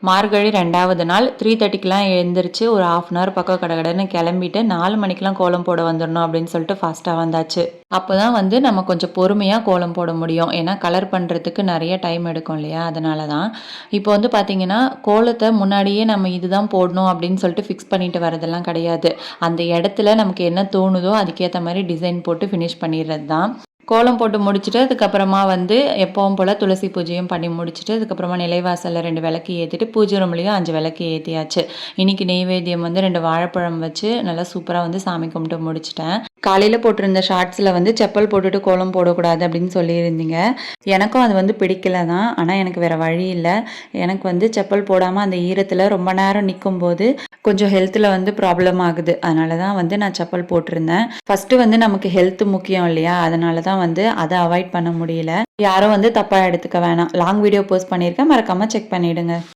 மார்கழி 2வது நாள் 3:30க்கெலாம் எழுந்திரிச்சு ஒரு 1/2 அன் ஹவர் பக்கம் கடகடன்னு கிளம்பிட்டு 4 மணிக்கெலாம் கோலம் போட வந்துடணும் அப்படின்னு சொல்லிட்டு ஃபாஸ்ட்டாக வந்தாச்சு. அப்போ தான் வந்து நம்ம கொஞ்சம் பொறுமையாக கோலம் போட முடியும். ஏன்னா கலர் பண்ணுறதுக்கு நிறைய டைம் எடுக்கும் இல்லையா, அதனால தான். இப்போ வந்து பார்த்திங்கன்னா கோலத்தை முன்னாடியே நம்ம இதுதான் போடணும் அப்படின்னு சொல்லிட்டு ஃபிக்ஸ் பண்ணிட்டு வரதெல்லாம் கிடையாது. அந்த இடத்துல நமக்கு என்ன தோணுதோ அதுக்கேற்ற மாதிரி டிசைன் போட்டு ஃபினிஷ் பண்ணிடுறது தான். கோலம் போட்டு முடிச்சுட்டு அதுக்கப்புறமா வந்து எப்பவும் போல் துளசி பூஜையும் பண்ணி முடிச்சுட்டு அதுக்கப்புறமா நிலைவாசலில் 2 விளக்கு ஏற்றிட்டு பூஜை ரூம்லேயும் 5 விளக்கு ஏற்றியாச்சு. இன்றைக்கி நெய்வேத்தியம் வந்து 2 வாழைப்பழம் வச்சு நல்லா சூப்பராக வந்து சாமி கும்பிட்டு முடிச்சிட்டேன். காலையில் போட்டிருந்த ஷார்ட்ஸில் வந்து செப்பல் போட்டுட்டு கோலம் போடக்கூடாது அப்படின்னு சொல்லியிருந்தீங்க. எனக்கும் அது வந்து பிடிக்கல தான். ஆனால் எனக்கு வேறு வழி இல்லை. எனக்கு வந்து செப்பல் போடாமல் அந்த ஈரத்தில் ரொம்ப நேரம் நிற்கும்போது கொஞ்சம் ஹெல்த்தில் வந்து ப்ராப்ளம் ஆகுது. அதனால தான் வந்து நான் செப்பல் போட்டிருந்தேன். ஃபஸ்ட்டு வந்து நமக்கு ஹெல்த் முக்கியம் இல்லையா, அதனால தான் வந்து அதை அவாய்ட் பண்ண முடியல. யாரும் வந்து தப்பாக எடுத்துக்க வேணாம். லாங் வீடியோ போஸ்ட் பண்ணியிருக்கேன், மறக்காமல் செக் பண்ணிவிடுங்க.